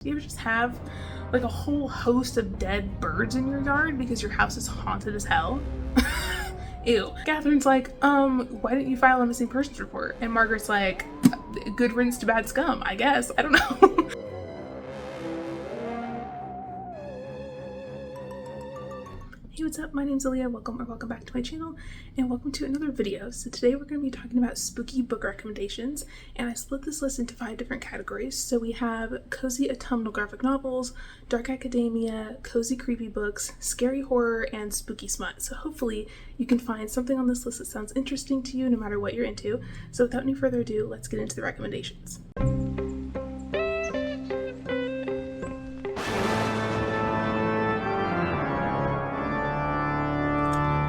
Do you ever just have like a whole host of dead birds in your yard because your house is haunted as hell? Ew. Catherine's like, why didn't you file a missing persons report? And Margaret's like, good riddance to bad scum, I guess. I don't know. Hey, what's up? My name's Alea. Welcome back to my channel, and welcome to another video. So today we're going to be talking about spooky book recommendations, and I split this list into 5 different categories. So we have cozy autumnal graphic novels, dark academia, cozy creepy books, scary horror, and spooky smut. So hopefully you can find something on this list that sounds interesting to you no matter what you're into. So without any further ado, let's get into the recommendations.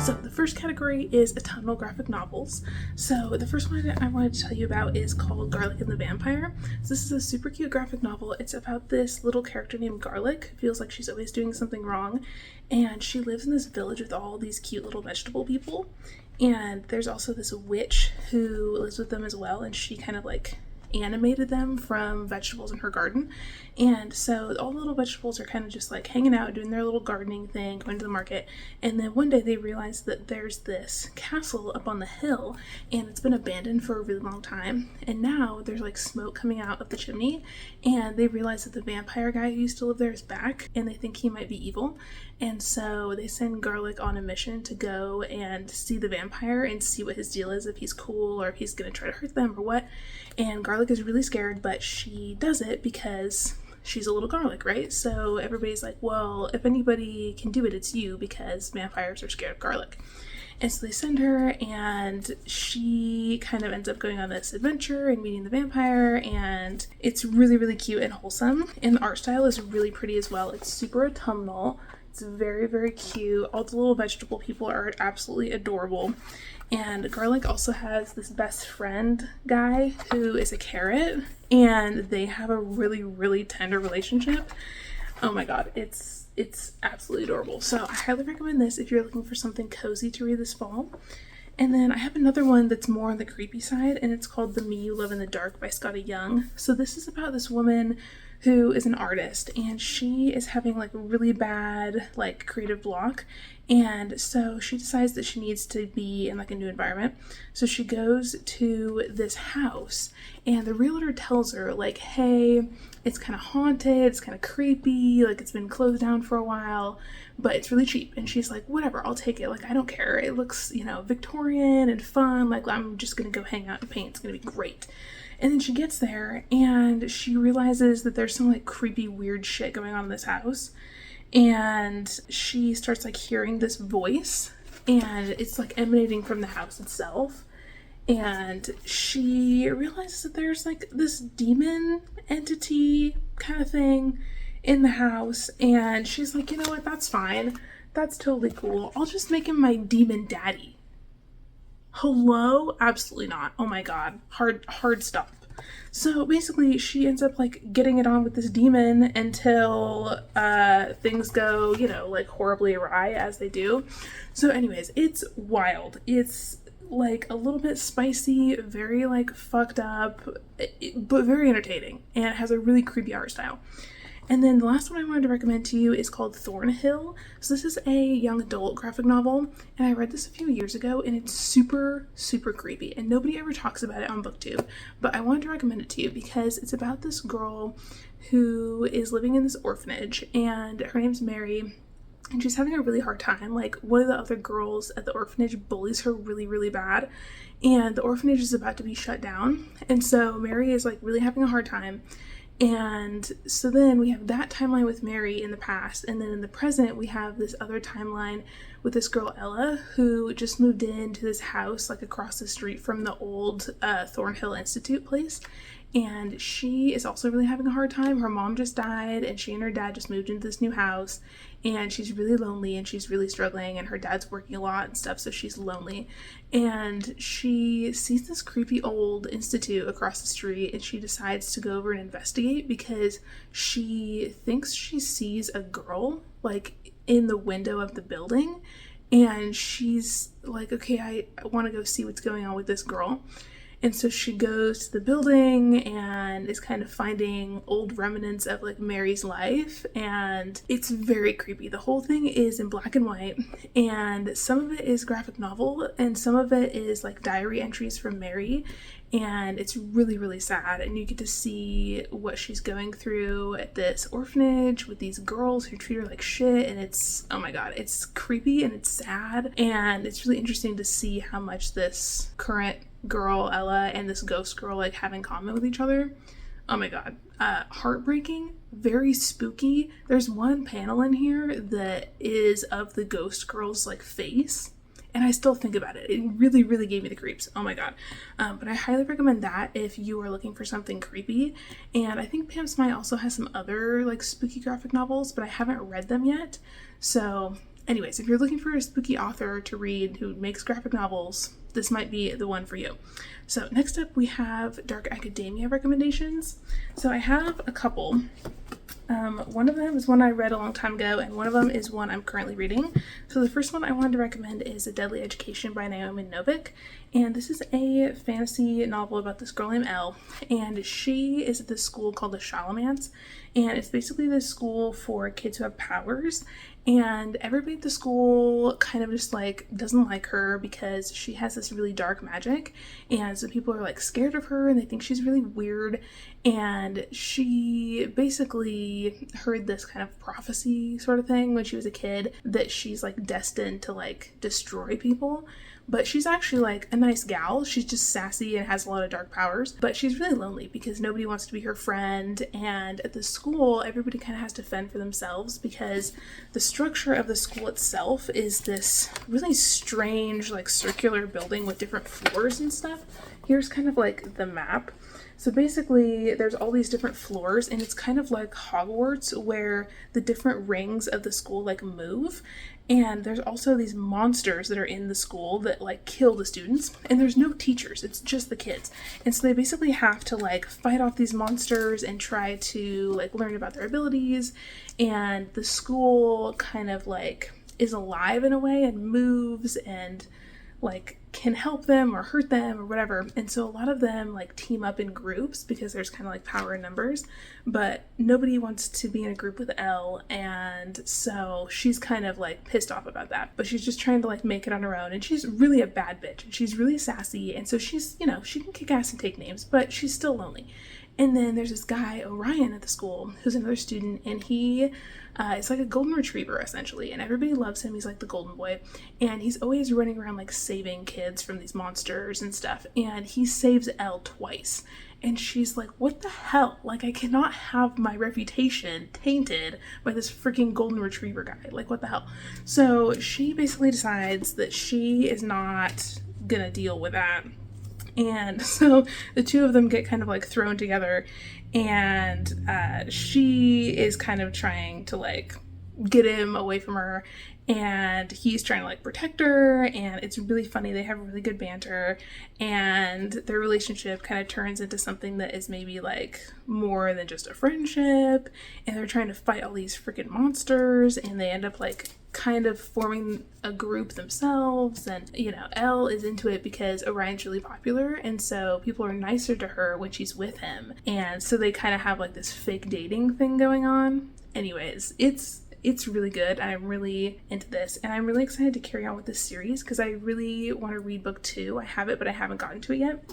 So the first category is autumnal graphic novels. So the first one I wanted to tell you about is called Garlic and the Vampire. So this is a super cute graphic novel. It's about this little character named Garlic, who feels like she's always doing something wrong, and she lives in this village with all these cute little vegetable people. And there's also this witch who lives with them as well, and she kind of like animated them from vegetables in her garden. And so all the little vegetables are kind of just like hanging out, doing their little gardening thing, going to the market. And then one day they realize that there's this castle up on the hill, and it's been abandoned for a really long time. And now there's like smoke coming out of the chimney, and they realize that the vampire guy who used to live there is back, and they think he might be evil. And so they send Garlic on a mission to go and see the vampire and see what his deal is, if he's cool or if he's going to try to hurt them or what. And Garlic is really scared, but she does it because she's a little garlic, right? So everybody's like, well, if anybody can do it, it's you, because vampires are scared of garlic. And so they send her, and she kind of ends up going on this adventure and meeting the vampire, and it's really, really cute and wholesome. And the art style is really pretty as well. It's super autumnal. It's very, very cute. All the little vegetable people are absolutely adorable. And Garlic also has this best friend guy who is a carrot, and they have a really, really tender relationship. Oh my god, it's absolutely adorable. So I highly recommend this if you're looking for something cozy to read this fall. And then I have another one that's more on the creepy side, and it's called The Me You Love in the Dark by Scotty Young. So this is about this woman who is an artist, and she is having like a really bad like creative block, and so she decides that she needs to be in like a new environment. So she goes to this house, and the realtor tells her like, hey, it's kind of haunted, it's kind of creepy, like it's been closed down for a while, but it's really cheap. And she's like, whatever, I'll take it, like I don't care, it looks, you know, Victorian and fun, like I'm just gonna go hang out and paint, it's gonna be great. And then she gets there, and she realizes that there's some like creepy weird shit going on in this house, and she starts like hearing this voice, and it's like emanating from the house itself. And she realizes that there's like this demon entity kind of thing in the house, and she's like, you know what, that's fine, that's totally cool, I'll just make him my demon daddy. Hello? Absolutely not. Oh my god. Hard stop. So basically she ends up like getting it on with this demon until things go, you know, like horribly awry, as they do. So anyways, it's wild. It's like a little bit spicy, very like fucked up, but very entertaining, and it has a really creepy art style. And then the last one I wanted to recommend to you is called Thornhill. So this is a young adult graphic novel, and I read this a few years ago, and it's super, super creepy, and nobody ever talks about it on booktube, but I wanted to recommend it to you because it's about this girl who is living in this orphanage, and her name's Mary, and she's having a really hard time. Like, one of the other girls at the orphanage bullies her really, really bad, and the orphanage is about to be shut down, and so Mary is like really having a hard time. And so then we have that timeline with Mary in the past, and then in the present we have this other timeline with this girl Ella, who just moved into this house like across the street from the old Thornhill Institute place, and she is also really having a hard time. Her mom just died, and she and her dad just moved into this new house, and she's really lonely, and she's really struggling, and her dad's working a lot and stuff, so she's lonely. And she sees this creepy old institute across the street, and she decides to go over and investigate because she thinks she sees a girl like in the window of the building, and she's like, okay, I want to go see what's going on with this girl. And so she goes to the building and is kind of finding old remnants of like Mary's life, and it's very creepy. The whole thing is in black and white, and some of it is graphic novel and some of it is like diary entries from Mary, and it's really, really sad. And you get to see what she's going through at this orphanage with these girls who treat her like shit, and it's, oh my god, it's creepy and it's sad, and it's really interesting to see how much this current girl Ella and this ghost girl like have in common with each other. Oh my god. Heartbreaking, very spooky. There's one panel in here that is of the ghost girl's like face, and I still think about it. It really, really gave me the creeps. Oh my god. But I highly recommend that if you are looking for something creepy. And I think Pam Smythe also has some other like spooky graphic novels, but I haven't read them yet. So anyways, if you're looking for a spooky author to read who makes graphic novels, this might be the one for you. So next up we have dark academia recommendations. So I have a couple. One of them is one I read a long time ago, and one of them is one I'm currently reading. So the first one I wanted to recommend is A Deadly Education by Naomi Novik, and this is a fantasy novel about this girl named Elle, and she is at this school called the Shalamance, and it's basically this school for kids who have powers, and everybody at the school kind of just like doesn't like her because she has this really dark magic, and so people are like scared of her and they think she's really weird. And she basically heard this kind of prophecy sort of thing when she was a kid that she's like destined to like destroy people. But she's actually like a nice gal. She's just sassy and has a lot of dark powers. But she's really lonely because nobody wants to be her friend. And at the school, everybody kind of has to fend for themselves because the structure of the school itself is this really strange, like circular building with different floors and stuff. Here's kind of like the map. So basically there's all these different floors, and it's kind of like Hogwarts where the different rings of the school like move. And there's also these monsters that are in the school that like kill the students, and there's no teachers, it's just the kids. And so they basically have to like fight off these monsters and try to like learn about their abilities. And the school kind of like is alive in a way and moves and like can help them or hurt them or whatever. And so a lot of them like team up in groups because there's kind of like power in numbers, but nobody wants to be in a group with Elle, and so she's kind of like pissed off about that, but she's just trying to like make it on her own. And she's really a bad bitch, and she's really sassy, and so she's, you know, she can kick ass and take names, but she's still lonely. And then there's this guy, Orion, at the school, who's another student, and he is like a golden retriever, essentially, and everybody loves him. He's like the golden boy, and he's always running around like saving kids from these monsters and stuff, and he saves Elle twice. And she's like, what the hell? Like, I cannot have my reputation tainted by this freaking golden retriever guy. Like, what the hell? So she basically decides that she is not gonna deal with that. And so the two of them get kind of like thrown together, and she is kind of trying to like get him away from her, and he's trying to like protect her, and it's really funny. They have really good banter, and their relationship kind of turns into something that is maybe like more than just a friendship, and they're trying to fight all these freaking monsters, and they end up like kind of forming a group themselves. And you know, Elle is into it because Orion's really popular, and so people are nicer to her when she's with him, and so they kind of have like this fake dating thing going on. Anyways, it's really good. I'm really into this, and I'm really excited to carry on with this series because I really want to read book 2. I have it, but I haven't gotten to it yet.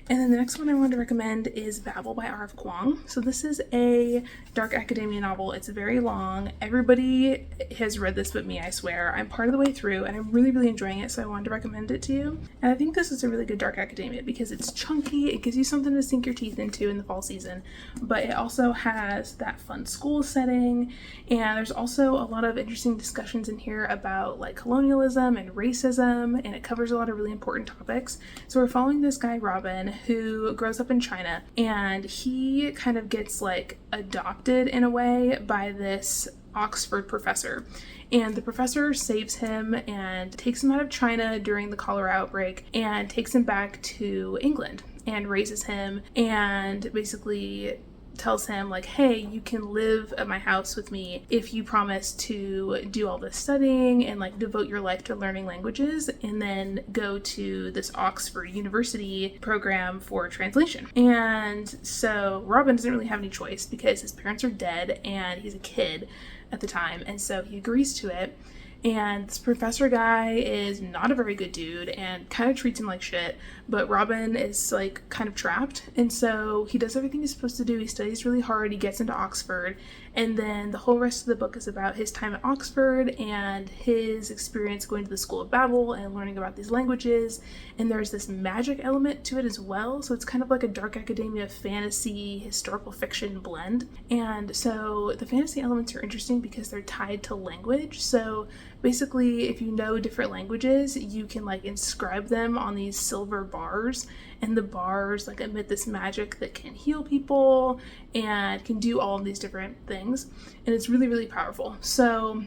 And then the next one I wanted to recommend is Babel by R.F. Kuang. So this is a dark academia novel. It's very long. Everybody has read this but me, I swear. I'm part of the way through, and I'm really, really enjoying it, so I wanted to recommend it to you. And I think this is a really good dark academia because it's chunky. It gives you something to sink your teeth into in the fall season, but it also has that fun school setting, and there's also a lot of interesting discussions in here about like colonialism and racism, and it covers a lot of really important topics. So we're following this guy, Robin, who grows up in China, and he kind of gets like adopted in a way by this Oxford professor, and the professor saves him and takes him out of China during the cholera outbreak and takes him back to England and raises him, and basically tells him like, hey, you can live at my house with me if you promise to do all this studying and like devote your life to learning languages and then go to this Oxford University program for translation. And so Robin doesn't really have any choice because his parents are dead and he's a kid at the time, and so he agrees to it. And this professor guy is not a very good dude and kind of treats him like shit, but Robin is like kind of trapped, and so he does everything he's supposed to do. He studies really hard, he gets into Oxford, and then the whole rest of the book is about his time at Oxford and his experience going to the School of Babel and learning about these languages. And there's this magic element to it as well, so it's kind of like a dark academia fantasy historical fiction blend. And so the fantasy elements are interesting because they're tied to language. So basically, if you know different languages, you can like inscribe them on these silver bars, and the bars like emit this magic that can heal people and can do all of these different things, and it's really, really powerful. So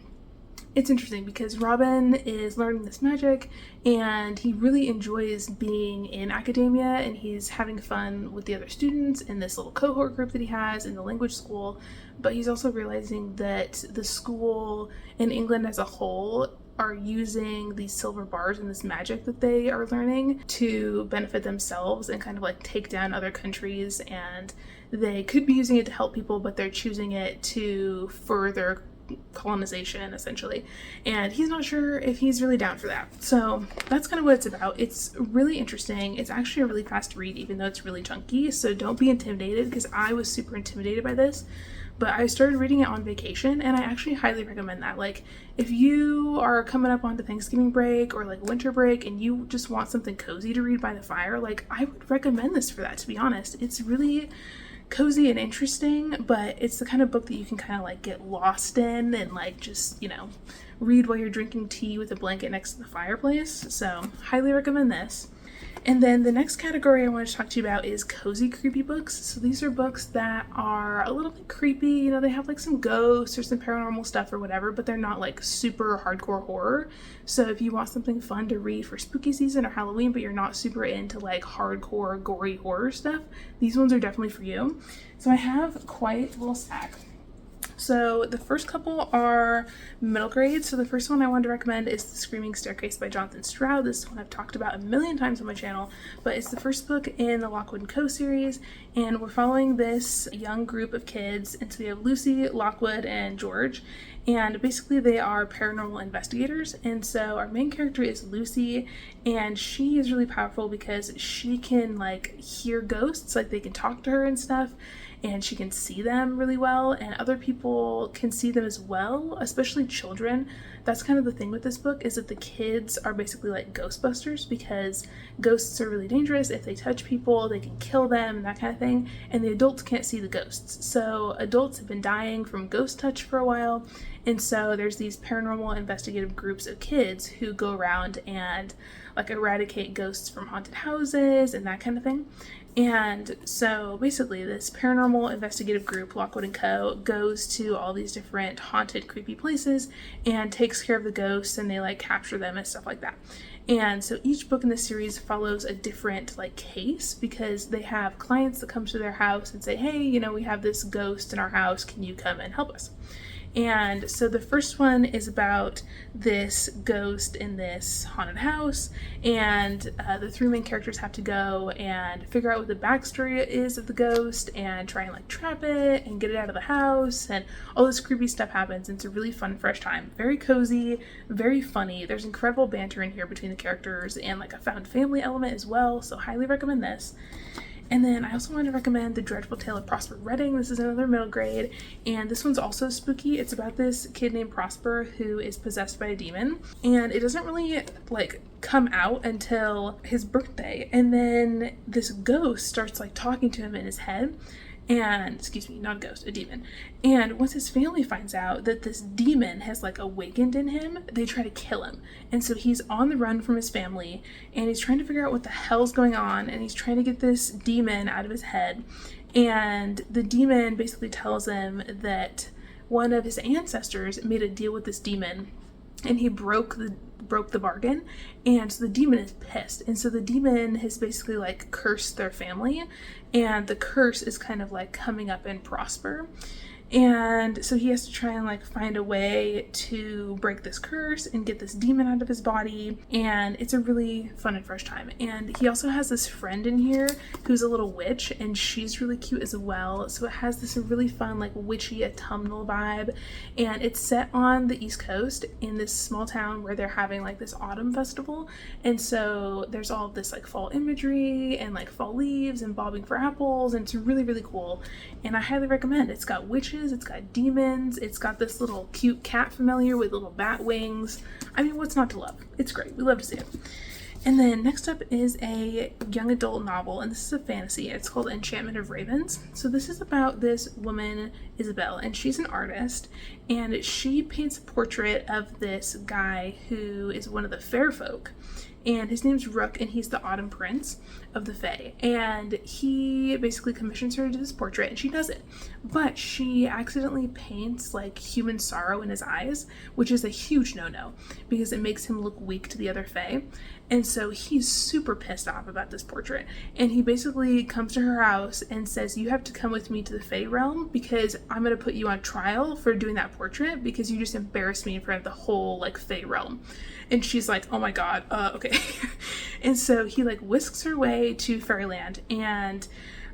it's interesting because Robin is learning this magic and he really enjoys being in academia, and he's having fun with the other students in this little cohort group that he has in the language school, but he's also realizing that the school in England as a whole are using these silver bars and this magic that they are learning to benefit themselves and kind of like take down other countries, and they could be using it to help people, but they're choosing it to further colonization essentially, and he's not sure if he's really down for that. So that's kind of what it's about. It's really interesting. It's actually a really fast read even though it's really chunky, so don't be intimidated, because I was super intimidated by this, but I started reading it on vacation and I actually highly recommend that. Like if you are coming up onto Thanksgiving break or like winter break and you just want something cozy to read by the fire, like I would recommend this for that, to be honest. It's really cozy and interesting, but it's the kind of book that you can kind of like get lost in and like just, you know, read while you're drinking tea with a blanket next to the fireplace. So highly recommend this. And then the next category I want to talk to you about is cozy creepy books. So these are books that are a little bit creepy, you know, they have like some ghosts or some paranormal stuff or whatever, but they're not like super hardcore horror. So if you want something fun to read for spooky season or Halloween, but you're not super into like hardcore gory horror stuff, these ones are definitely for you. So I have quite a little stack. So the first couple are middle grade. So the first one I wanted to recommend is The Screaming Staircase by Jonathan Stroud. This one I've talked about a million times on my channel, but it's the first book in the Lockwood & Co. series, and we're following this young group of kids. And so we have Lucy, Lockwood, and George, and basically they are paranormal investigators. And so our main character is Lucy, and she is really powerful because she can like hear ghosts, like they can talk to her and stuff, and she can see them really well, and other people can see them as well, especially children. That's kind of the thing with this book, is that the kids are basically like Ghostbusters, because ghosts are really dangerous. If they touch people, they can kill them and that kind of thing, and the adults can't see the ghosts. So adults have been dying from ghost touch for a while, and so there's these paranormal investigative groups of kids who go around and like eradicate ghosts from haunted houses and that kind of thing. And so basically this paranormal investigative group, Lockwood & Co., goes to all these different haunted, creepy places and takes care of the ghosts, and they like capture them and stuff like that. And so each book in this series follows a different like case, because they have clients that come to their house and say, hey, you know, we have this ghost in our house, can you come and help us? And so the first one is about this ghost in this haunted house, and the three main characters have to go and figure out what the backstory is of the ghost and try and like trap it and get it out of the house, and all this creepy stuff happens. And it's a really fun, fresh time. Very cozy, very funny. There's incredible banter in here between the characters and like a found family element as well, so highly recommend this. And then I also want to recommend The Dreadful Tale of Prosper Redding. This is another middle grade, and this one's also spooky. It's about this kid named Prosper who is possessed by a demon, and it doesn't really like come out until his birthday, and then this ghost starts like talking to him in his head. And, excuse me, not a ghost, a demon. And once his family finds out that this demon has like awakened in him, they try to kill him. And so he's on the run from his family, and he's trying to figure out what the hell's going on, and he's trying to get this demon out of his head. And the demon basically tells him that one of his ancestors made a deal with this demon, and he broke broke the bargain, and so the demon is pissed, and so the demon has basically like cursed their family, and the curse is kind of like coming up in Prosper. And so he has to try and like find a way to break this curse and get this demon out of his body. And it's a really fun and fresh time. And he also has this friend in here who's a little witch, and she's really cute as well. So it has this really fun like witchy autumnal vibe. And it's set on the East Coast in this small town where they're having like this autumn festival. And so there's all this like fall imagery and like fall leaves and bobbing for apples. And it's really, really cool. And I highly recommend it. It's got witches. It's got demons, it's got this little cute cat familiar with little bat wings. I mean, what's not to love? It's great. We love to see it. And then next up is a young adult novel, and this is a fantasy. It's called Enchantment of Ravens. So this is about this woman, Isabel, and she's an artist, and she paints a portrait of this guy who is one of the fair folk. And his name's Rook, and he's the Autumn Prince of the Fae. And he basically commissions her to do this portrait, and she does it. But she accidentally paints like human sorrow in his eyes, which is a huge no-no because it makes him look weak to the other Fae. And so he's super pissed off about this portrait. And he basically comes to her house and says, you have to come with me to the Fae realm because I'm going to put you on trial for doing that portrait because you just embarrassed me in front of the whole like Fae realm. And she's like, oh my god, okay. And so he like whisks her way to Fairyland, and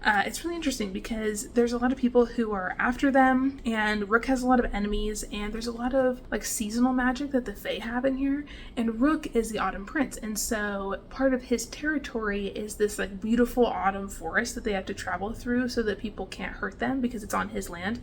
it's really interesting because there's a lot of people who are after them, and Rook has a lot of enemies, and there's a lot of like seasonal magic that the Fae have in here, and Rook is the Autumn Prince, and so part of his territory is this like beautiful autumn forest that they have to travel through so that people can't hurt them because it's on his land.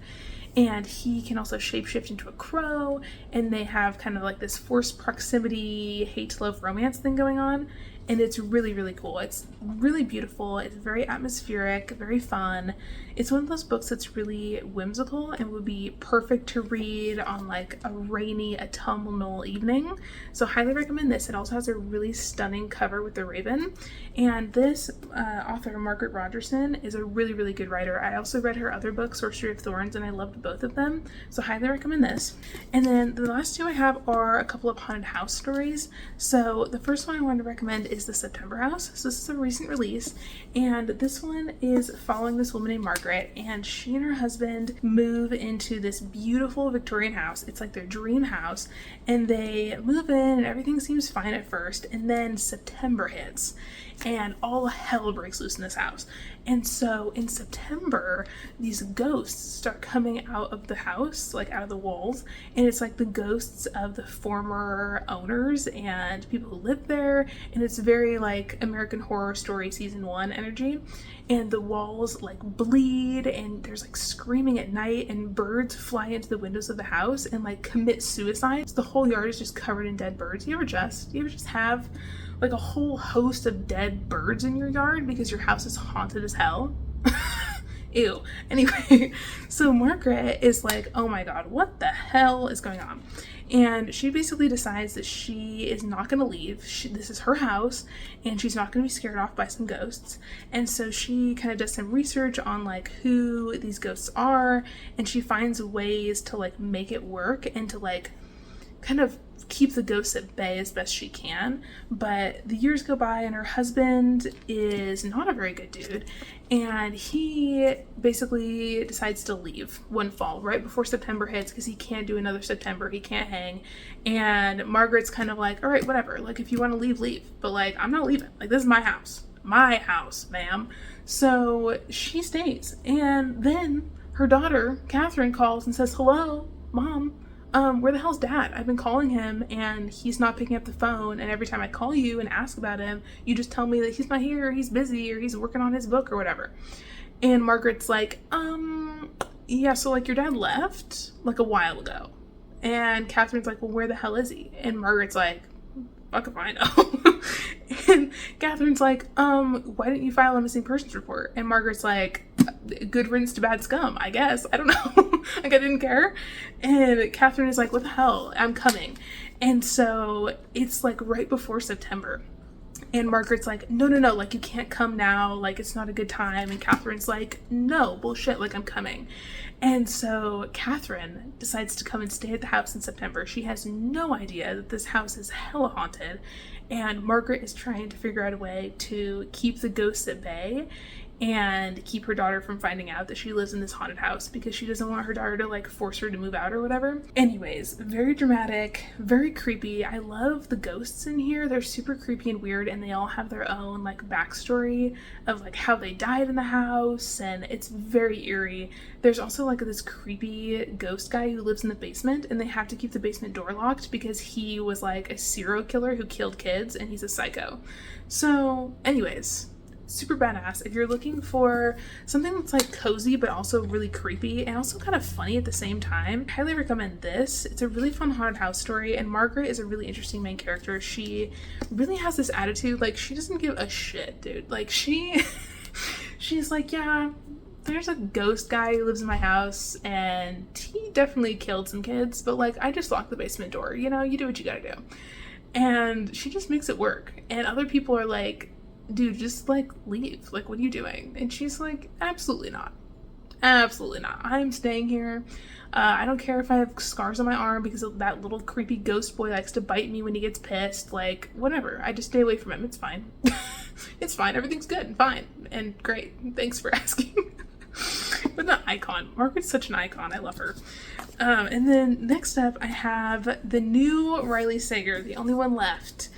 And he can also shapeshift into a crow, and they have kind of like this forced proximity, hate-love romance thing going on. And it's really, really cool. It's really beautiful. It's very atmospheric, very fun. It's one of those books that's really whimsical and would be perfect to read on like a rainy autumnal evening. So highly recommend this. It also has a really stunning cover with the raven. And this author, Margaret Rogerson, is a really, really good writer. I also read her other book, Sorcery of Thorns, and I loved both of them. So highly recommend this. And then the last two I have are a couple of haunted house stories. So the first one I wanted to recommend is The September House. So this is a recent release, and this one is following this woman named Margaret, and she and her husband move into this beautiful Victorian house. It's like their dream house, and they move in and everything seems fine at first, and then September hits and all hell breaks loose in this house. And so in September, these ghosts start coming out of the house, like out of the walls, and it's like the ghosts of the former owners and people who lived there, and it's very like American Horror Story season 1 energy. And the walls like bleed, and there's like screaming at night, and birds fly into the windows of the house and like commit suicide. So the whole yard is just covered in dead birds. You ever just have like a whole host of dead birds in your yard because your house is haunted as hell? Ew. Anyway, so Margaret is like, oh my god, what the hell is going on? And she basically decides that she is not going to leave. This is her house, and she's not going to be scared off by some ghosts. And so she kind of does some research on like who these ghosts are, and she finds ways to like make it work and to like kind of keep the ghosts at bay as best she can. But the years go by, and her husband is not a very good dude, and he basically decides to leave one fall right before September hits because he can't do another September. He can't hang. And Margaret's kind of like, all right, whatever, like if you want to leave, but like I'm not leaving. Like this is my house, ma'am. So she stays, and then her daughter Catherine calls and says, hello mom, where the hell's dad? I've been calling him and he's not picking up the phone, and every time I call you and ask about him, you just tell me that he's not here, or he's busy, or he's working on his book or whatever. And Margaret's like, yeah, so like your dad left like a while ago. And Catherine's like, well, where the hell is he? And Margaret's like, fuck if I know. And Catherine's like, why didn't you file a missing persons report? And Margaret's like, good riddance to bad scum, I guess. I don't know. Like, I didn't care. And Catherine is like, what the hell? I'm coming. And so it's like right before September. And Margaret's like, no, no, no, like, you can't come now, like, it's not a good time. And Catherine's like, no, bullshit, like, I'm coming. And so Catherine decides to come and stay at the house in September. She has no idea that this house is hella haunted, and Margaret is trying to figure out a way to keep the ghosts at bay and keep her daughter from finding out that she lives in this haunted house, because she doesn't want her daughter to like force her to move out or whatever. Anyways, very dramatic, very creepy. I love the ghosts in here. They're super creepy and weird, and they all have their own like backstory of like how they died in the house, and it's very eerie. There's also like this creepy ghost guy who lives in the basement, and they have to keep the basement door locked because he was like a serial killer who killed kids, and he's a psycho. So anyways, super badass. If you're looking for something that's like cozy but also really creepy and also kind of funny at the same time, I highly recommend this. It's a really fun haunted house story, and Margaret is a really interesting main character. She really has this attitude, like she doesn't give a shit, dude. Like she's like, yeah, there's a ghost guy who lives in my house and he definitely killed some kids, but like I just locked the basement door, you know, you do what you gotta do. And she just makes it work. And other people are like, dude, just like leave, like what are you doing? And she's like, absolutely not, absolutely not, I'm staying here. I don't care if I have scars on my arm because that little creepy ghost boy likes to bite me when he gets pissed, like whatever, I just stay away from him, it's fine. It's fine, everything's good and fine and great, thanks for asking. But the icon, Margaret's such an icon, I love her. And then next up I have the new Riley Sager, The Only One Left.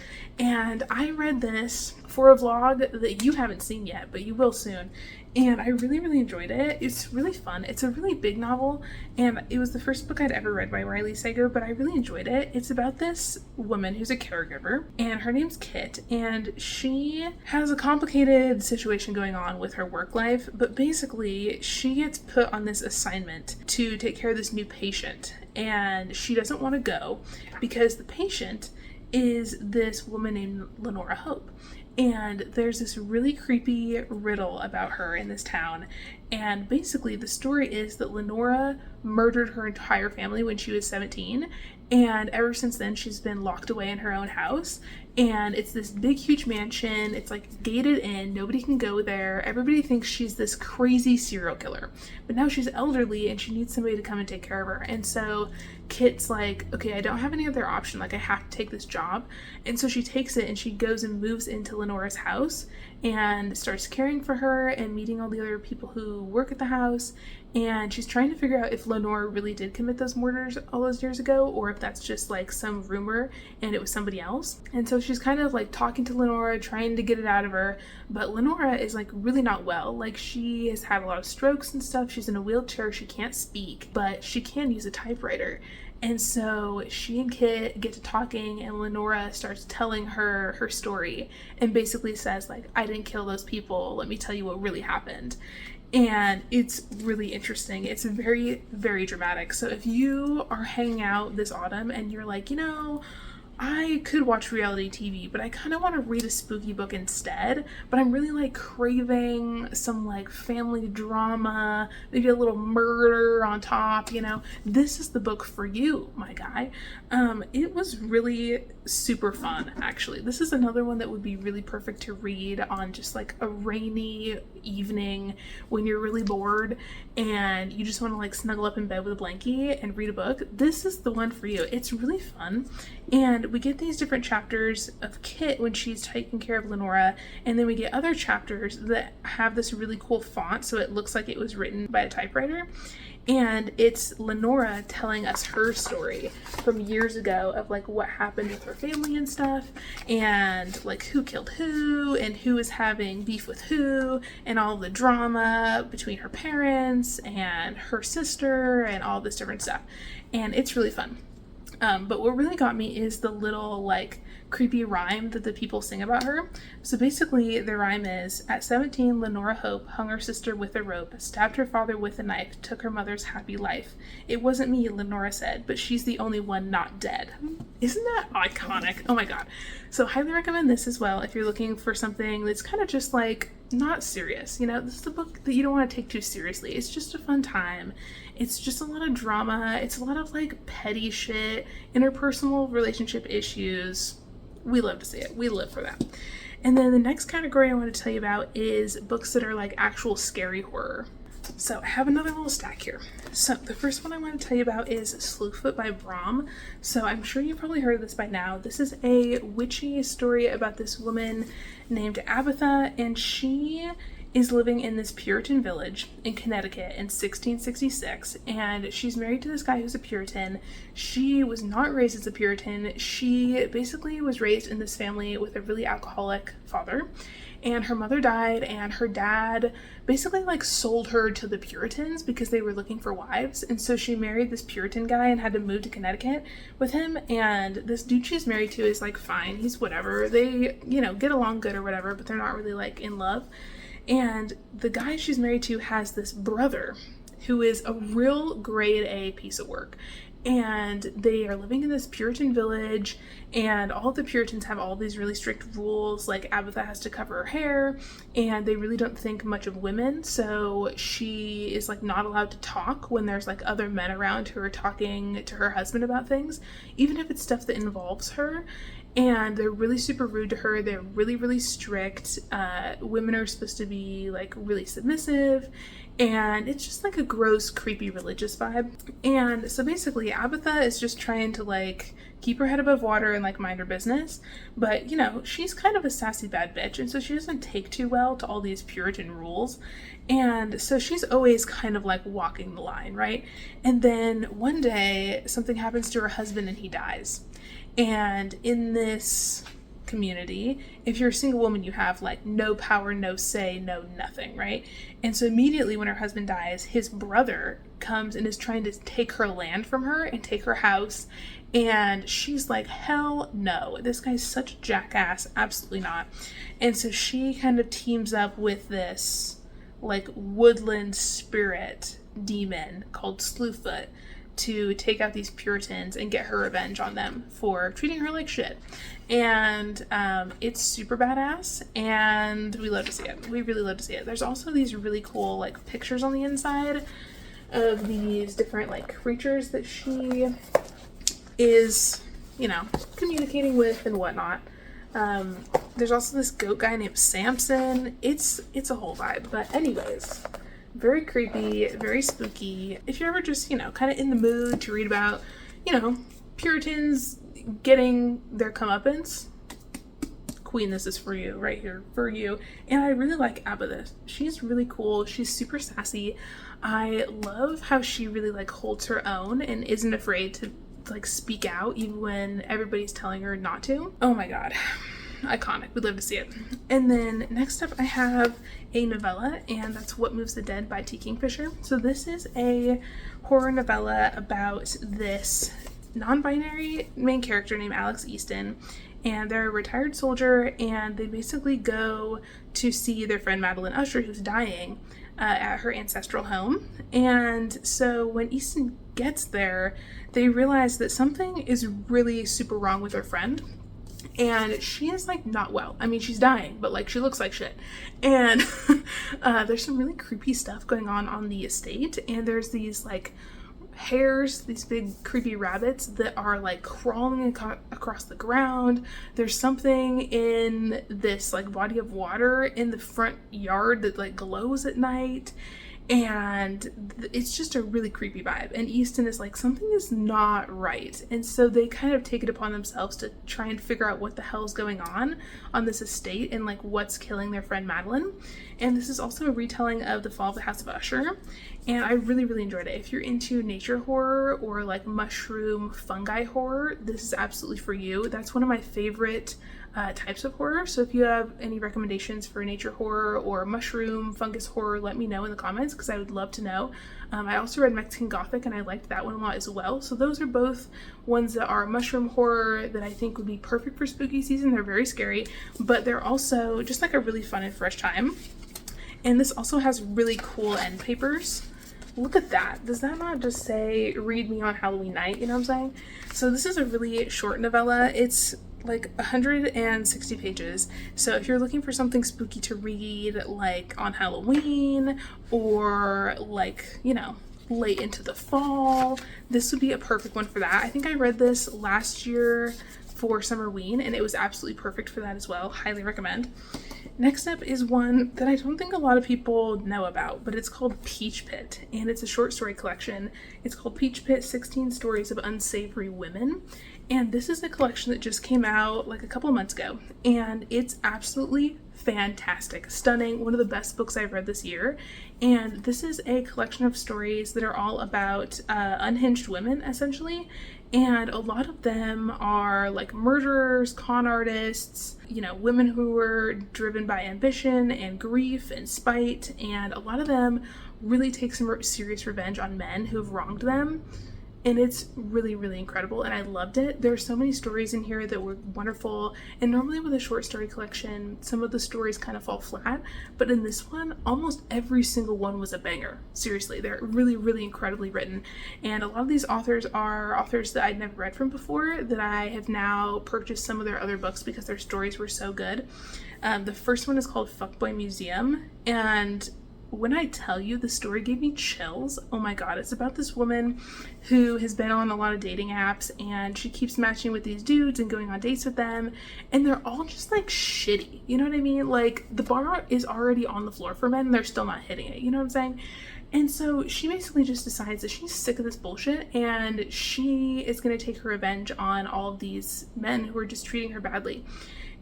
And I read this for a vlog that you haven't seen yet, but you will soon. And I really, really enjoyed it. It's really fun. It's a really big novel, and it was the first book I'd ever read by Riley Sager, but I really enjoyed it. It's about this woman who's a caregiver, and her name's Kit, and she has a complicated situation going on with her work life, but basically she gets put on this assignment to take care of this new patient, and she doesn't want to go because the patient is this woman named Lenora Hope. And there's this really creepy riddle about her in this town. And basically the story is that Lenora murdered her entire family when she was 17. And ever since then, she's been locked away in her own house. And it's this big, huge mansion. It's like gated in. Nobody can go there. Everybody thinks she's this crazy serial killer. But now she's elderly and she needs somebody to come and take care of her. And so Kit's like, okay, I don't have any other option. Like, I have to take this job. And so she takes it and she goes and moves into Lenora's house and starts caring for her and meeting all the other people who work at the house. And she's trying to figure out if Lenora really did commit those murders all those years ago, or if that's just like some rumor and it was somebody else. And so she's kind of like talking to Lenora, trying to get it out of her, but Lenora is like really not well. Like, she has had a lot of strokes and stuff. She's in a wheelchair, she can't speak, but she can use a typewriter. And so she and Kit get to talking, and Lenora starts telling her her story and basically says like, I didn't kill those people, let me tell you what really happened. And it's really interesting. It's very, very dramatic. So if you are hanging out this autumn and you're like, you know, I could watch reality TV, but I kind of want to read a spooky book instead, but I'm really like craving some like family drama, maybe a little murder on top, you know, this is the book for you, my guy. It was really super fun, actually. This is another one that would be really perfect to read on just like a rainy evening when you're really bored and you just want to like snuggle up in bed with a blankie and read a book. This is the one for you. It's really fun. And we get these different chapters of Kit when she's taking care of Lenora, and then we get other chapters that have this really cool font so it looks like it was written by a typewriter. And it's Lenora telling us her story from years ago of like what happened with her family and stuff, and like who killed who and who is having beef with who, and all the drama between her parents and her sister and all this different stuff. And it's really fun. But what really got me is the little like creepy rhyme that the people sing about her. So basically the rhyme is, at 17, Lenora Hope hung her sister with a rope, stabbed her father with a knife, took her mother's happy life. It wasn't me, Lenora said, but she's the only one not dead. Isn't that iconic? Oh my god. So highly recommend this as well if you're looking for something that's kind of just like not serious. You know, this is a book that you don't want to take too seriously. It's just a fun time. It's just a lot of drama. It's a lot of like petty shit, interpersonal relationship issues. We love to see it. We live for that. And then the next category I want to tell you about is books that are like actual scary horror. So I have another little stack here. So the first one I want to tell you about is Slewfoot by Brom. So I'm sure you've probably heard of this by now. This is a witchy story about this woman named Abatha, and she is living in this Puritan village in Connecticut in 1666, and she's married to this guy who's a Puritan. She was not raised as a Puritan. She basically was raised in this family with a really alcoholic father, and her mother died, and her dad basically like sold her to the Puritans because they were looking for wives. And so she married this Puritan guy and had to move to Connecticut with him. And this dude she's married to is like fine, he's whatever, they, you know, get along good or whatever, but they're not really like in love. And the guy she's married to has this brother who is a real grade A piece of work. And they are living in this Puritan village, and all of the Puritans have all these really strict rules, like Abatha has to cover her hair, and they really don't think much of women, so she is like not allowed to talk when there's like other men around who are talking to her husband about things, even if it's stuff that involves her. And they're really super rude to her. They're really, really strict. Women are supposed to be like really submissive, and it's just like a gross, creepy religious vibe. And so basically Abatha is just trying to like keep her head above water and like mind her business, but you know, she's kind of a sassy bad bitch, and so she doesn't take too well to all these Puritan rules, and so she's always kind of like walking the line, right? And then one day something happens to her husband and he dies. And in this community, if you're a single woman, you have like no power, no say, no nothing, right? And so immediately when her husband dies, his brother comes and is trying to take her land from her and take her house. And she's like, hell no, this guy's such a jackass, absolutely not. And so she kind of teams up with this like woodland spirit demon called Slewfoot to take out these Puritans and get her revenge on them for treating her like shit. And it's super badass, and we love to see it. We really love to see it. There's also these really cool like pictures on the inside of these different like creatures that she is, you know, communicating with and whatnot. There's also this goat guy named Samson. It's a whole vibe. But anyways, very creepy, very spooky. If you're ever just, you know, kind of in the mood to read about, you know, Puritans getting their comeuppance, queen, this is for you, right here, for you. And I really like Abatha. She's really cool. She's super sassy. I love how she really like holds her own and isn't afraid to like speak out even when everybody's telling her not to. Oh my god. Iconic. We'd love to see it. And then next up I have a novella, and that's What Moves the Dead by T. Kingfisher. So this is a horror novella about this non-binary main character named Alex Easton, and they're a retired soldier, and they basically go to see their friend Madeline Usher, who's dying, at her ancestral home. And so when Easton gets there, they realize that something is really super wrong with their friend. And she is like not well. I mean, she's dying, but like she looks like shit. And there's some really creepy stuff going on the estate. And there's these like hares, these big creepy rabbits that are like crawling across the ground. There's something in this like body of water in the front yard that like glows at night. And it's just a really creepy vibe. And Easton is like, something is not right. And so they kind of take it upon themselves to try and figure out what the hell's going on this estate and like what's killing their friend Madeline. And this is also a retelling of The Fall of the House of Usher. And I really, really enjoyed it. If you're into nature horror or like mushroom fungi horror, this is absolutely for you. That's one of my favorite types of horror. So if you have any recommendations for nature horror or mushroom fungus horror, let me know in the comments because I would love to know. I also read Mexican Gothic and I liked that one a lot as well. So those are both ones that are mushroom horror that I think would be perfect for spooky season. They're very scary, but they're also just like a really fun and fresh time. And this also has really cool end papers. Look at that. Does that not just say read me on Halloween night? You know what I'm saying? So this is a really short novella. It's like 160 pages. So if you're looking for something spooky to read like on Halloween or like, you know, late into the fall, this would be a perfect one for that. I think I read this last year for Summerween, and it was absolutely perfect for that as well. Highly recommend. Next up is one that I don't think a lot of people know about, but it's called Peach Pit, and it's a short story collection. It's called Peach Pit, 16 Stories of Unsavory Women, and this is a collection that just came out like a couple of months ago, and it's absolutely fantastic, stunning, one of the best books I've read this year. And this is a collection of stories that are all about unhinged women, essentially, and a lot of them are like murderers, con artists, you know, women who were driven by ambition and grief and spite, and a lot of them really take some serious revenge on men who've wronged them. And it's really, really incredible, and I loved it. There are so many stories in here that were wonderful, and normally with a short story collection, some of the stories kind of fall flat, but in this one, almost every single one was a banger. Seriously, they're really, really incredibly written, and a lot of these authors are authors that I'd never read from before, that I have now purchased some of their other books because their stories were so good. The first one is called Fuckboy Museum, and when I tell you, the story gave me chills. Oh my god, it's about this woman who has been on a lot of dating apps, and she keeps matching with these dudes and going on dates with them, and they're all just like shitty, you know what I mean? Like, the bar is already on the floor for men and they're still not hitting it, you know what I'm saying? And so she basically just decides that she's sick of this bullshit, and she is going to take her revenge on all of these men who are just treating her badly.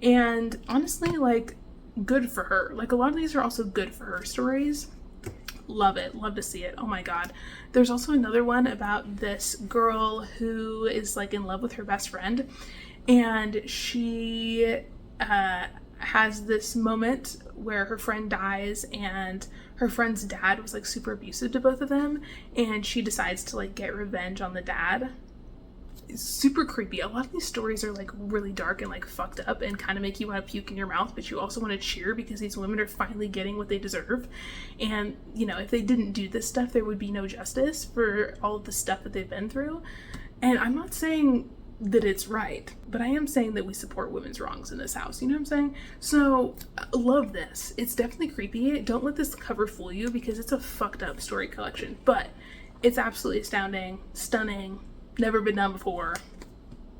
And honestly, like, good for her. Like, a lot of these are also good for her stories. Love it. Love to see it. Oh my god. There's also another one about this girl who is like in love with her best friend, and she has this moment where her friend dies, and her friend's dad was like super abusive to both of them, and she decides to like get revenge on the dad. It's super creepy. A lot of these stories are like really dark and like fucked up and kind of make you want to puke in your mouth, but you also want to cheer because these women are finally getting what they deserve. And, you know, if they didn't do this stuff, there would be no justice for all of the stuff that they've been through. And I'm not saying that it's right, but I am saying that we support women's wrongs in this house, you know what I'm saying? So, love this. It's definitely creepy. Don't let this cover fool you because it's a fucked up story collection, but it's absolutely astounding, stunning, never been done before.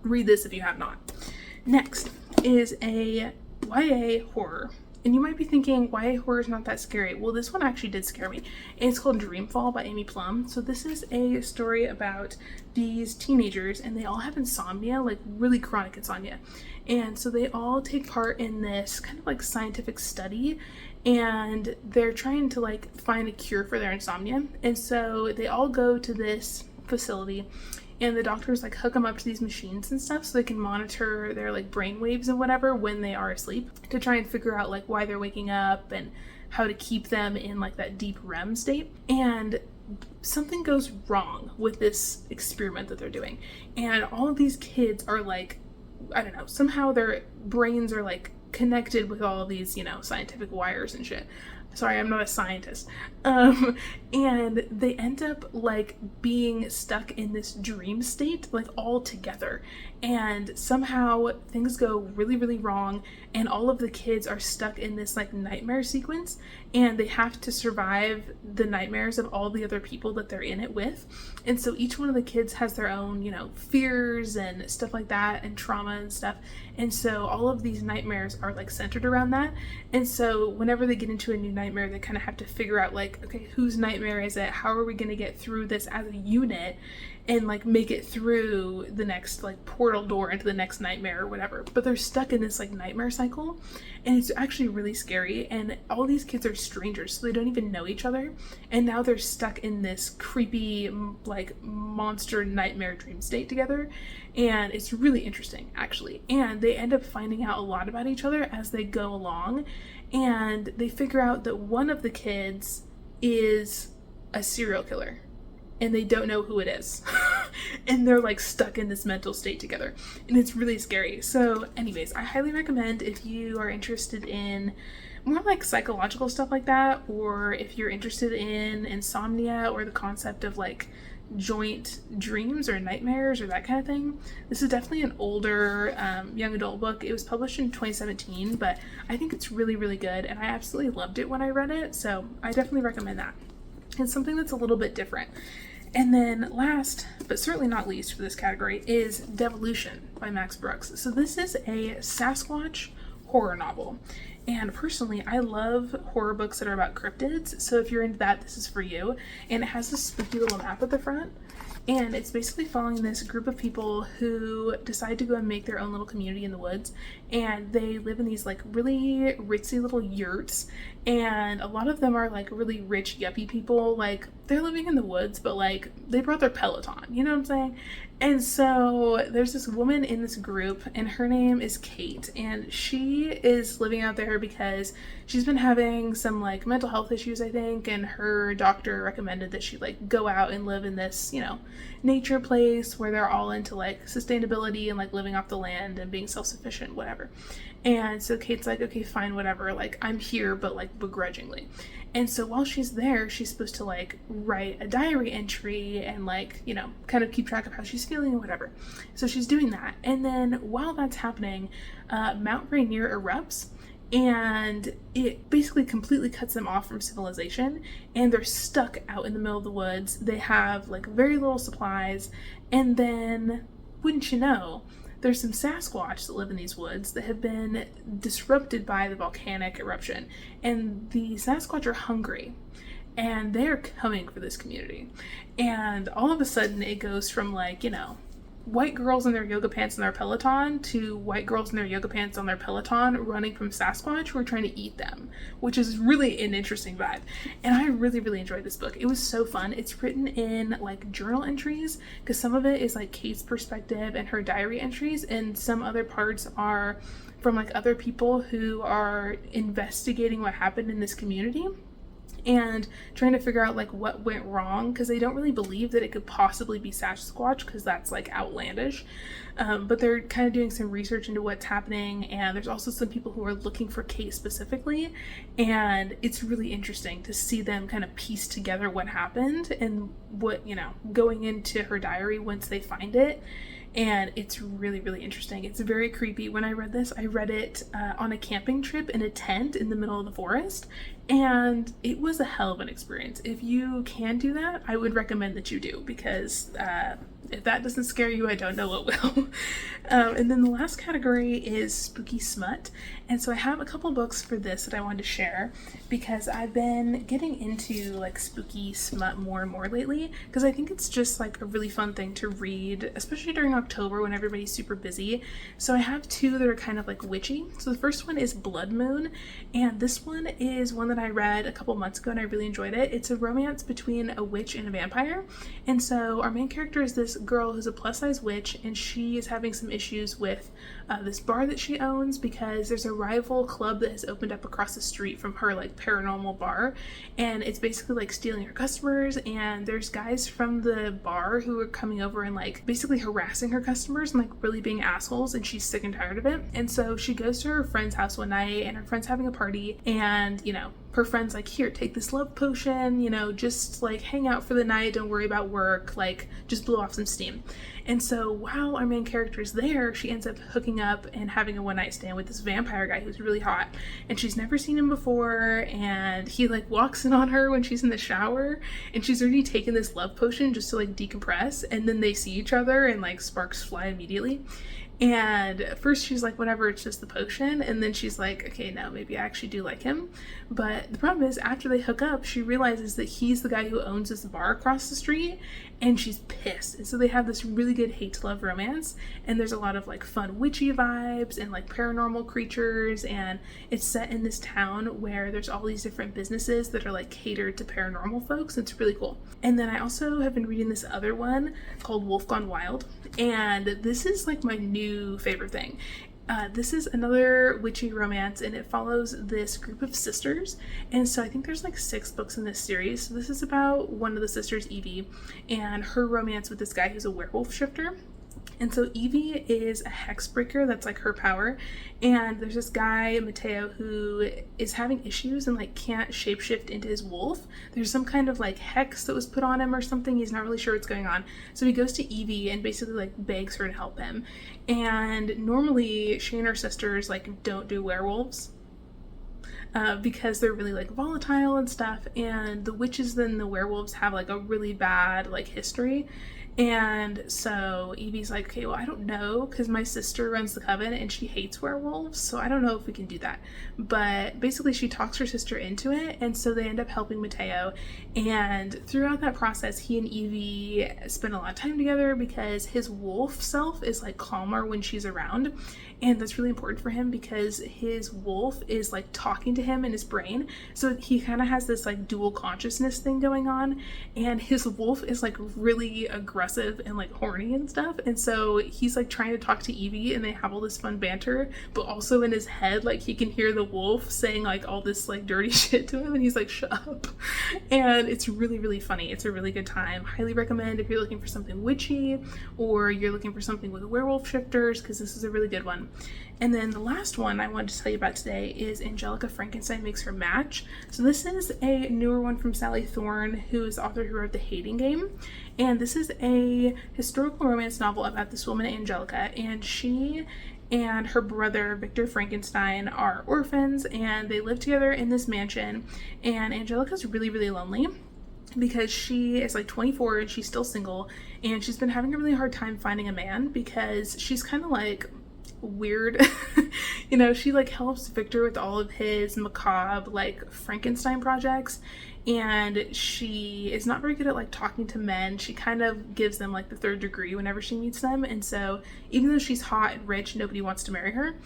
Read this if you have not. Next is a YA horror. And you might be thinking, YA horror is not that scary. Well, this one actually did scare me. And it's called Dreamfall by Amy Plum. So this is a story about these teenagers, and they all have insomnia, like really chronic insomnia. And so they all take part in this kind of like scientific study, and they're trying to like find a cure for their insomnia. And so they all go to this facility, and the doctors like hook them up to these machines and stuff so they can monitor their like brain waves and whatever when they are asleep, to try and figure out like why they're waking up and how to keep them in like that deep REM state. And something goes wrong with this experiment that they're doing, and all of these kids are like, I don't know, somehow their brains are like connected with all of these, you know, scientific wires and shit. Sorry, I'm not a scientist. And they end up like being stuck in this dream state, like all together. And somehow things go really, really wrong, and all of the kids are stuck in this like nightmare sequence, and they have to survive the nightmares of all the other people that they're in it with. And so each one of the kids has their own, you know, fears and stuff like that, and trauma and stuff. And so all of these nightmares are like centered around that. And so whenever they get into a new nightmare, they kind of have to figure out like, okay, whose nightmare is it? How are we going to get through this as a unit and like make it through the next like portal door into the next nightmare or whatever? But they're stuck in this like nightmare cycle, and it's actually really scary. And all these kids are strangers, so they don't even know each other, and now they're stuck in this creepy like monster nightmare dream state together. And it's really interesting, actually. And they end up finding out a lot about each other as they go along, and they figure out that one of the kids is a serial killer, and they don't know who it is. And they're like stuck in this mental state together, and it's really scary. So anyways, I highly recommend if you are interested in more like psychological stuff like that, or if you're interested in insomnia or the concept of like joint dreams or nightmares or that kind of thing. This is definitely an older young adult book. It was published in 2017, but I think it's really, really good, and I absolutely loved it when I read it, so I definitely recommend that. It's something that's a little bit different. And then last, but certainly not least for this category, is Devolution by Max Brooks. So this is a Sasquatch horror novel. And personally, I love horror books that are about cryptids. So if you're into that, this is for you. And it has this spooky little map at the front. And it's basically following this group of people who decide to go and make their own little community in the woods. And they live in these like really ritzy little yurts. And a lot of them are like really rich yuppie people. Like they're living in the woods, but like they brought their Peloton, you know what I'm saying? And so there's this woman in this group and her name is Kate, and she is living out there because she's been having some like mental health issues, I think, and her doctor recommended that she like go out and live in this, you know, nature place where they're all into like sustainability and like living off the land and being self-sufficient, whatever. And so Kate's like, okay, fine, whatever, like I'm here, but like begrudgingly. And so while she's there, she's supposed to like write a diary entry and like, you know, kind of keep track of how she's feeling or whatever. So she's doing that. And then while that's happening, Mount Rainier erupts and it basically completely cuts them off from civilization, and they're stuck out in the middle of the woods. They have like very little supplies, and then wouldn't you know, there's some Sasquatch that live in these woods that have been disrupted by the volcanic eruption, and the Sasquatch are hungry and they're coming for this community. And all of a sudden it goes from like, you know, white girls in their yoga pants and their Peloton to white girls in their yoga pants on their Peloton running from Sasquatch who are trying to eat them, which is really an interesting vibe. And I really, really enjoyed this book. It was so fun. It's written in like journal entries, because some of it is like Kate's perspective and her diary entries, and some other parts are from like other people who are investigating what happened in this community and trying to figure out like what went wrong, because they don't really believe that it could possibly be Sasquatch because that's like outlandish, but they're kind of doing some research into what's happening. And there's also some people who are looking for Kate specifically, and it's really interesting to see them kind of piece together what happened and what, you know, going into her diary once they find it. And it's really, really interesting. It's very creepy. When I read this, I read it on a camping trip in a tent in the middle of the forest, and it was a hell of an experience. If you can do that, I would recommend that you do, because if that doesn't scare you, I don't know what will. And then the last category is spooky smut. And so I have a couple books for this that I wanted to share, because I've been getting into like spooky smut more and more lately, because I think it's just like a really fun thing to read, especially during October when everybody's super busy. So I have two that are kind of like witchy. So the first one is Blood Moon, and this one is one that I read a couple months ago and I really enjoyed it. It's a romance between a witch and a vampire. And so our main character is this girl who's a plus size witch, and she is having some issues with this bar that she owns, because there's a rival club that has opened up across the street from her like paranormal bar, and it's basically like stealing her customers. And there's guys from the bar who are coming over and like basically harassing her customers and like really being assholes, and she's sick and tired of it. And so she goes to her friend's house one night, and her friend's having a party, and you know, her friend's like, here, take this love potion, you know, just like hang out for the night, don't worry about work, like just blow off some steam. And so while our main character is there, she ends up hooking up and having a one night stand with this vampire guy who's really hot, and she's never seen him before. And he like walks in on her when she's in the shower, and she's already taken this love potion just to like decompress, and then they see each other and like sparks fly immediately. And at first she's like, whatever, it's just the potion. And then she's like, okay, no, maybe I actually do like him. But the problem is, after they hook up, she realizes that he's the guy who owns this bar across the street, and she's pissed. And so they have this really good hate to love romance, and there's a lot of like fun witchy vibes and like paranormal creatures, and it's set in this town where there's all these different businesses that are like catered to paranormal folks. It's really cool. And then I also have been reading this other one called Wolf Gone Wild, and this is like my new favorite thing. This is another witchy romance, and it follows this group of sisters. And so I think there's like 6 books in this series. So this is about one of the sisters, Evie, and her romance with this guy who's a werewolf shifter. And so Evie is a hex breaker, that's like her power. And there's this guy, Mateo, who is having issues and like can't shapeshift into his wolf. There's some kind of like hex that was put on him or something. He's not really sure what's going on. So he goes to Evie and basically like begs her to help him. And normally she and her sisters like don't do werewolves. because they're really like volatile and stuff, and the witches and the werewolves have like a really bad like history. And so Evie's like, okay, well, I don't know, because my sister runs the coven and she hates werewolves, so I don't know if we can do that. But basically she talks her sister into it, and so they end up helping Mateo. And throughout that process, he and Evie spend a lot of time together because his wolf self is like calmer when she's around. And that's really important for him because his wolf is like talking to him in his brain. So he kind of has this like dual consciousness thing going on. And his wolf is like really aggressive and like horny and stuff. And so he's like trying to talk to Evie and they have all this fun banter. But also in his head, like he can hear the wolf saying like all this like dirty shit to him. And he's like, shut up. And it's really, really funny. It's a really good time. Highly recommend if you're looking for something witchy or you're looking for something with werewolf shifters, because this is a really good one. And then the last one I wanted to tell you about today is Angelica Frankenstein Makes Her Match. So this is a newer one from Sally Thorne, who is the author who wrote The Hating Game. And this is a historical romance novel about this woman, Angelica, and she and her brother Victor Frankenstein are orphans, and they live together in this mansion. And Angelica's really, really lonely because she is like 24 and she's still single, and she's been having a really hard time finding a man because she's kind of like weird. You know, she like helps Victor with all of his macabre like Frankenstein projects, and she is not very good at like talking to men. She kind of gives them like the third degree whenever she meets them, and so even though she's hot and rich, nobody wants to marry her.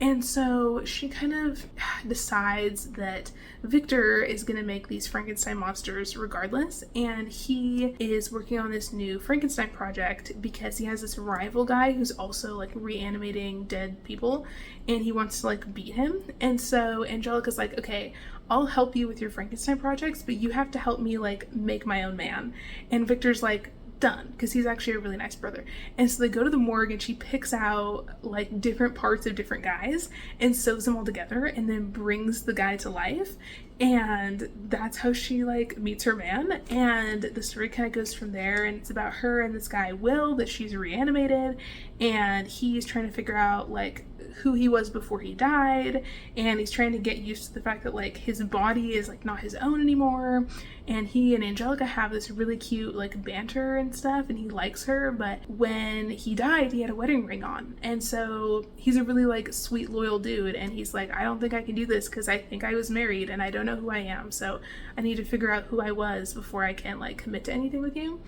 And so she kind of decides that Victor is going to make these Frankenstein monsters regardless, and he is working on this new Frankenstein project because he has this rival guy who's also like reanimating dead people, and he wants to like beat him. And so Angelica's like, okay, I'll help you with your Frankenstein projects, but you have to help me like make my own man. And Victor's like, done, because he's actually a really nice brother. And so they go to the morgue and she picks out like different parts of different guys and sews them all together and then brings the guy to life. And that's how she like meets her man, and the story kind of goes from there. And it's about her and this guy Will that she's reanimated, and he's trying to figure out like who he was before he died, and he's trying to get used to the fact that like his body is like not his own anymore. And he and Angelica have this really cute like banter and stuff, and he likes her, but when he died he had a wedding ring on, and so he's a really like sweet loyal dude, and he's like, I don't think I can do this because I think I was married and I don't know who I am, so I need to figure out who I was before I can like commit to anything with you.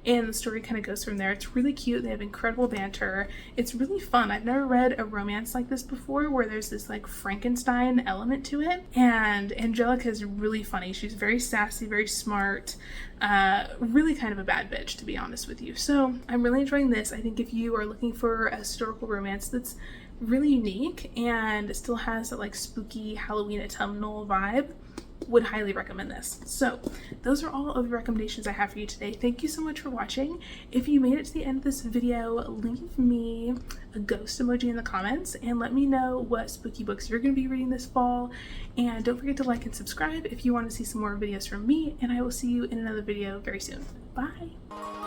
And the story kind of goes from there. It's really cute. They have incredible banter. It's really fun. I've never read a romance like this before where there's this like Frankenstein element to it. And Angelica is really funny. She's very sassy, very smart, really kind of a bad bitch, to be honest with you. So I'm really enjoying this. I think if you are looking for a historical romance that's really unique and still has that like spooky Halloween autumnal vibe, would highly recommend this. So those are all of the recommendations I have for you today. Thank you so much for watching. If you made it to the end of this video, leave me a ghost emoji in the comments and let me know what spooky books you're going to be reading this fall. And don't forget to like and subscribe if you want to see some more videos from me, and I will see you in another video very soon. Bye!